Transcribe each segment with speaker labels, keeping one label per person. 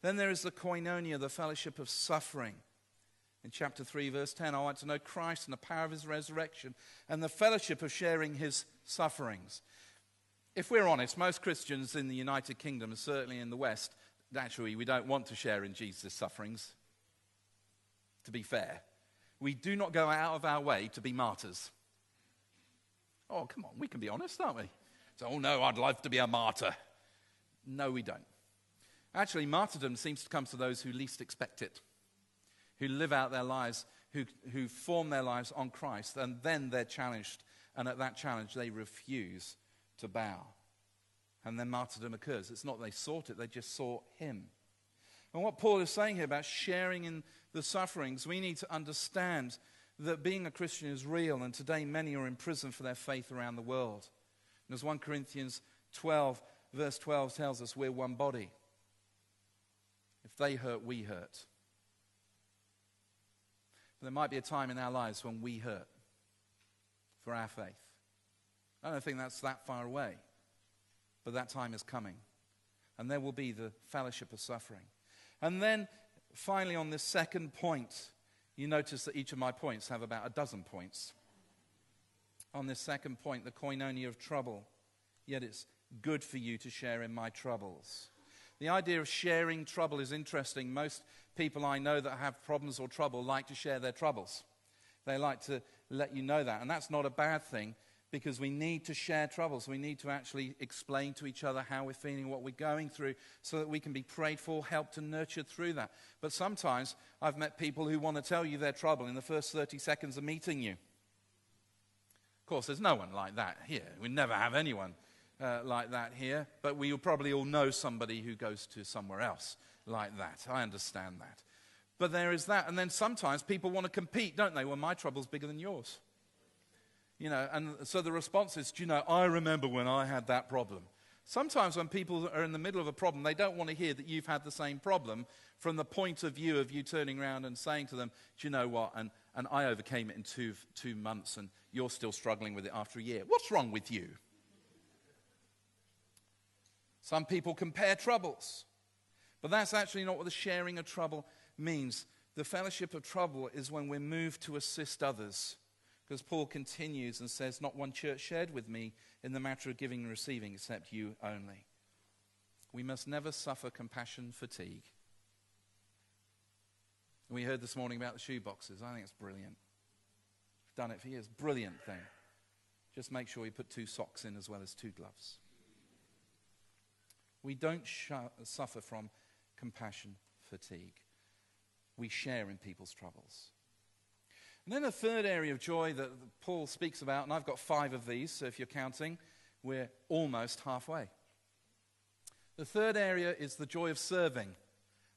Speaker 1: Then there is the koinonia, the fellowship of suffering. In chapter 3, verse 10, I want to know Christ and the power of his resurrection and the fellowship of sharing his sufferings. If we're honest, most Christians in the United Kingdom, and certainly in the West, actually we don't want to share in Jesus' sufferings, to be fair. We do not go out of our way to be martyrs. Oh, come on, we can be honest, aren't we? So, oh no, I'd love to be a martyr. No, we don't. Actually, martyrdom seems to come to those who least expect it, who live out their lives, who form their lives on Christ, and then they're challenged, and at that challenge they refuse to bow. And then martyrdom occurs. It's not they sought it, they just sought him. And what Paul is saying here about sharing in the sufferings, we need to understand that being a Christian is real, and today many are in prison for their faith around the world. And as 1 Corinthians 12, verse 12 tells us, we're one body. If they hurt, we hurt. But there might be a time in our lives when we hurt for our faith. I don't think that's that far away, but that time is coming. And there will be the fellowship of suffering. And then, finally, on this second point, you notice that each of my points have about a dozen points. On this second point, the koinonia of trouble, yet it's good for you to share in my troubles. The idea of sharing trouble is interesting. Most people I know that have problems or trouble like to share their troubles. They like to let you know that. And that's not a bad thing, because we need to share troubles. We need to actually explain to each other how we're feeling, what we're going through, so that we can be prayed for, helped, and nurtured through that. But sometimes I've met people who want to tell you their trouble in the first 30 seconds of meeting you. Of course, there's no one like that here. We never have anyone like that here, but we probably all know somebody who goes to somewhere else like that. I understand that. But there is that. And then sometimes people want to compete, don't they? Well, my trouble's bigger than yours. You know, and so the response is, do you know, I remember when I had that problem. Sometimes when people are in the middle of a problem, they don't want to hear that you've had the same problem from the point of view of you turning around and saying to them, do you know what, and I overcame it in two months, and you're still struggling with it after a year. What's wrong with you? Some people compare troubles, but that's actually not what the sharing of trouble means. The fellowship of trouble is when we're moved to assist others. Because Paul continues and says, not one church shared with me in the matter of giving and receiving, except you only. We must never suffer compassion fatigue. We heard this morning about the shoe boxes. I think it's brilliant. I've done it for years. Brilliant thing. Just make sure you put 2 socks in as well as 2 gloves. We don't suffer from compassion fatigue. We share in people's troubles. And then the third area of joy that Paul speaks about, and I've got 5 of these, so if you're counting, we're almost halfway. The third area is the joy of serving.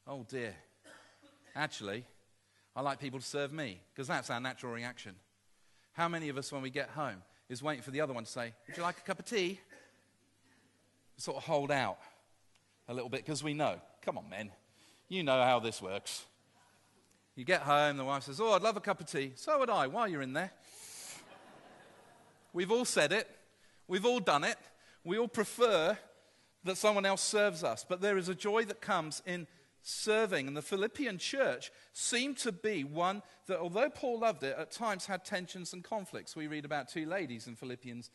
Speaker 1: Oh dear. Actually, I like people to serve me, because that's our natural reaction. How many of us, when we get home, is waiting for the other one to say, would you like a cup of tea? Sort of hold out a little bit, because we know, come on men, you know how this works. You get home, the wife says, oh, I'd love a cup of tea. So would I, while you're in there. We've all said it. We've all done it. We all prefer that someone else serves us. But there is a joy that comes in serving. And the Philippian church seemed to be one that, although Paul loved it, at times had tensions and conflicts. We read about 2 ladies in Philippians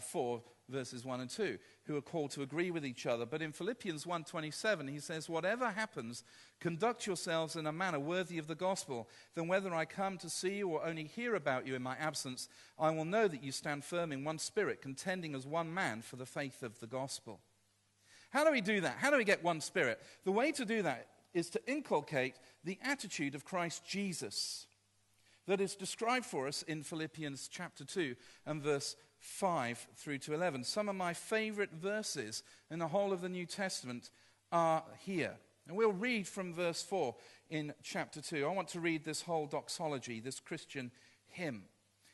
Speaker 1: 4, verses 1 and 2, who are called to agree with each other. But in Philippians 1:27, he says, whatever happens, conduct yourselves in a manner worthy of the gospel. Then whether I come to see you or only hear about you in my absence, I will know that you stand firm in one spirit, contending as one man for the faith of the gospel. How do we do that? How do we get one spirit? The way to do that is to inculcate the attitude of Christ Jesus that is described for us in Philippians chapter 2 and verse 5 through to 11. Some of my favorite verses in the whole of the New Testament are here. And we'll read from verse 4 in chapter 2. I want to read this whole doxology, this Christian hymn.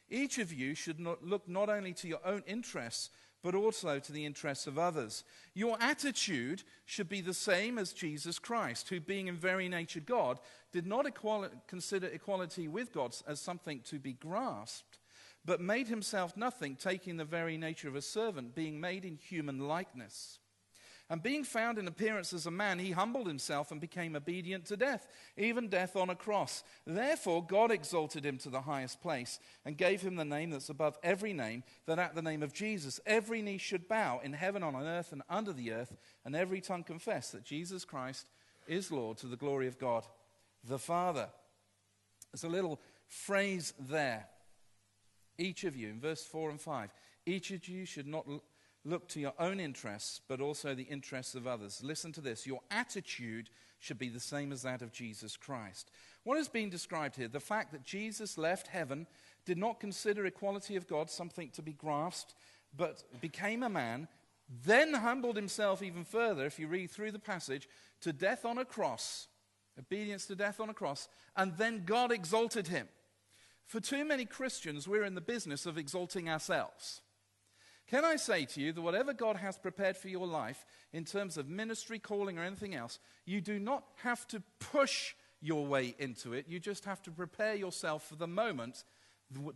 Speaker 1: Each of you should look not only to your own interests, but also to the interests of others. Your attitude should be the same as Jesus Christ, who being in very nature God, did not consider equality with God as something to be grasped, but made himself nothing, taking the very nature of a servant, being made in human likeness. And being found in appearance as a man, he humbled himself and became obedient to death, even death on a cross. Therefore, God exalted him to the highest place and gave him the name that's above every name, that at the name of Jesus every knee should bow in heaven, on earth, and under the earth, and every tongue confess that Jesus Christ is Lord, to the glory of God the Father. There's a little phrase there. Each of you, in verse 4 and 5, each of you should not look to your own interests, but also the interests of others. Listen to this. Your attitude should be the same as that of Jesus Christ. What is being described here? The fact that Jesus left heaven, did not consider equality of God something to be grasped, but became a man, then humbled himself even further, if you read through the passage, to death on a cross, obedience to death on a cross, and then God exalted him. For too many Christians, we're in the business of exalting ourselves. Can I say to you that whatever God has prepared for your life in terms of ministry, calling, or anything else, you do not have to push your way into it. You just have to prepare yourself for the moment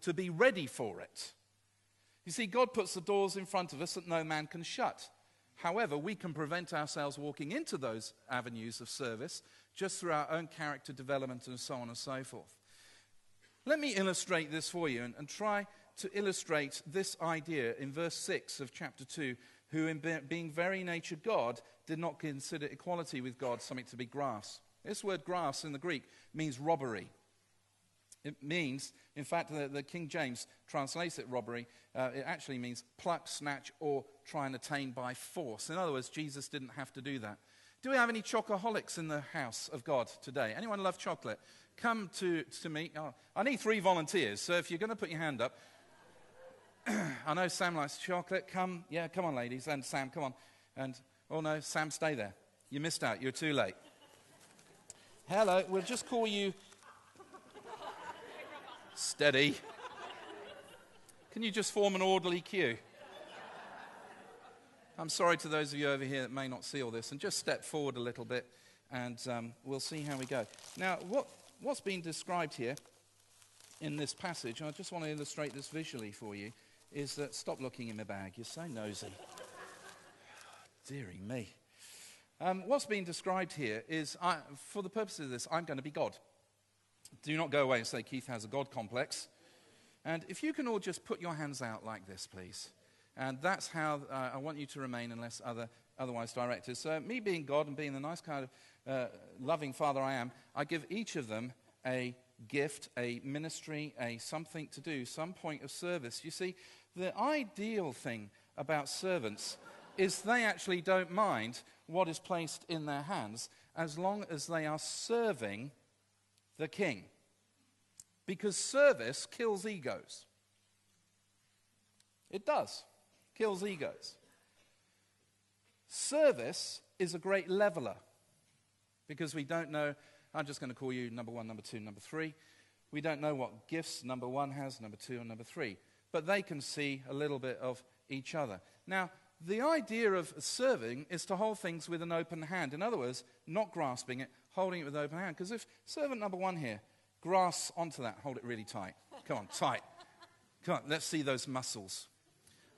Speaker 1: to be ready for it. You see, God puts the doors in front of us that no man can shut. However, we can prevent ourselves walking into those avenues of service just through our own character development and so on and so forth. Let me illustrate this for you and try to illustrate this idea in verse 6 of chapter 2, who in being very nature God did not consider equality with God something to be grasped. This word grasp in the Greek means robbery. It means, in fact, the King James translates it robbery. It actually means pluck, snatch, or try and attain by force. In other words, Jesus didn't have to do that. Do we have any chocoholics in the house of God today? Anyone love chocolate? Come to me. Oh, I need 3 volunteers, so if you're going to put your hand up. I know Sam likes chocolate. Come on, ladies. And Sam, come on. And, oh no, Sam, stay there. You missed out. You're too late. Hello, we'll just call you... Steady. Can you just form an orderly queue? I'm sorry to those of you over here that may not see all this, and just step forward a little bit, and we'll see how we go. Now, what's being described here in this passage, and I just want to illustrate this visually for you, is that, stop looking in my bag, you're so nosy. Dearie me. What's being described here is, for the purposes of this, I'm going to be God. Do not go away and say Keith has a God complex. And if you can all just put your hands out like this, please. And that's how I want you to remain unless otherwise directed. So me being God and being the nice kind of loving Father I am, I give each of them a gift, a ministry, a something to do, some point of service. You see, the ideal thing about servants is they actually don't mind what is placed in their hands as long as they are serving the king. Because service kills egos. It does. Kills egos. Service is a great leveler. Because we don't know, I'm just going to call you number 1, number 2, number 3. We don't know what gifts number 1 has, number 2, and number 3. But they can see a little bit of each other. Now, the idea of serving is to hold things with an open hand. In other words, not grasping it, holding it with an open hand. Because if servant number 1 here grasps onto that, hold it really tight. Come on, tight. Come on, let's see those muscles.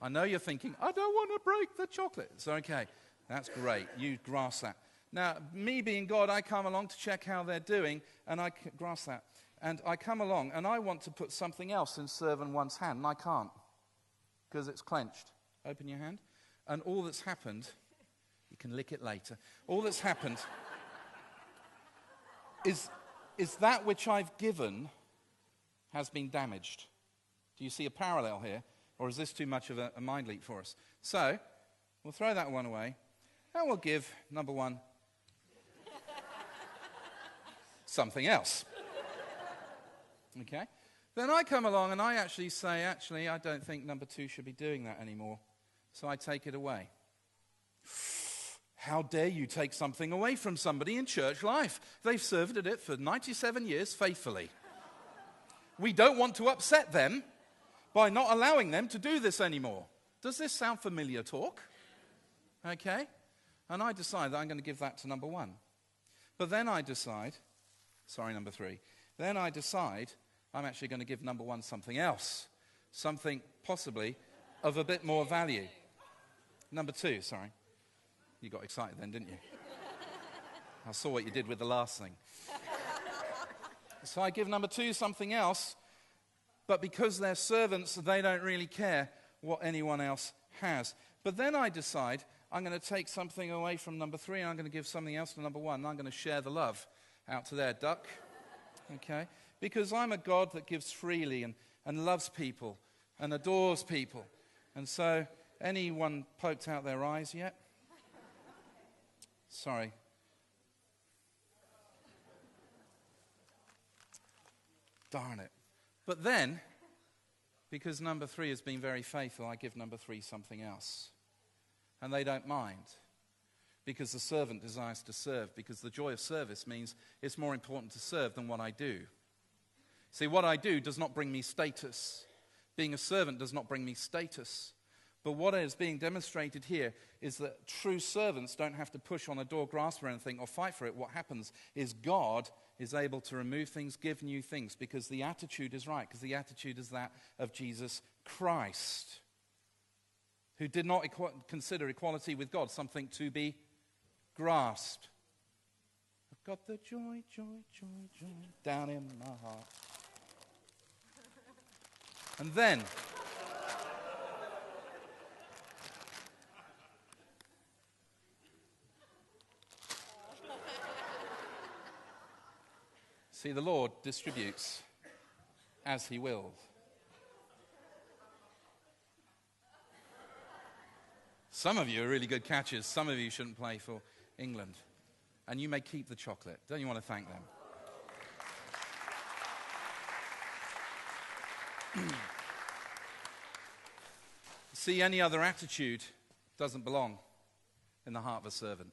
Speaker 1: I know you're thinking, I don't want to break the chocolate. It's okay. That's great. You grasp that. Now, me being God, I come along to check how they're doing, and I grasp that. And I come along, and I want to put something else in servant 1's hand, and I can't because it's clenched. Open your hand. And all that's happened, you can lick it later, all that's happened is that which I've given has been damaged. Do you see a parallel here? Or is this too much of a mind leap for us? So, we'll throw that one away, and we'll give number 1 something else. Okay? Then I come along and I actually say, I don't think number 2 should be doing that anymore. So I take it away. How dare you take something away from somebody in church life? They've served at it for 97 years faithfully. We don't want to upset them by not allowing them to do this anymore. Does this sound familiar talk? Okay? And I decide that I'm going to give that to number 1. But then I decide, number 3. Then I decide I'm actually going to give number 1 something else. Something possibly of a bit more value. Number 2, sorry. You got excited then, didn't you? I saw what you did with the last thing. So I give number 2 something else, but because they're servants, they don't really care what anyone else has. But then I decide I'm going to take something away from number 3, and I'm going to give something else to number 1, and I'm going to share the love out to there, duck. Okay? Because I'm a God that gives freely and loves people and adores people. And so, anyone poked out their eyes yet? Sorry. Darn it. But then, because number 3 has been very faithful, I give number 3 something else. And they don't mind. Because the servant desires to serve. Because the joy of service means it's more important to serve than what I do. See, what I do does not bring me status. Being a servant does not bring me status. But what is being demonstrated here is that true servants don't have to push on a door, grasp for anything, or fight for it. What happens is God is able to remove things, give new things, because the attitude is right, because the attitude is that of Jesus Christ, who did not consider equality with God something to be grasped. I've got the joy, joy, joy, joy down in my heart. And then, see, the Lord distributes as he wills. Some of you are really good catchers. Some of you shouldn't play for England. And you may keep the chocolate. Don't you want to thank them? See, any other attitude doesn't belong in the heart of a servant.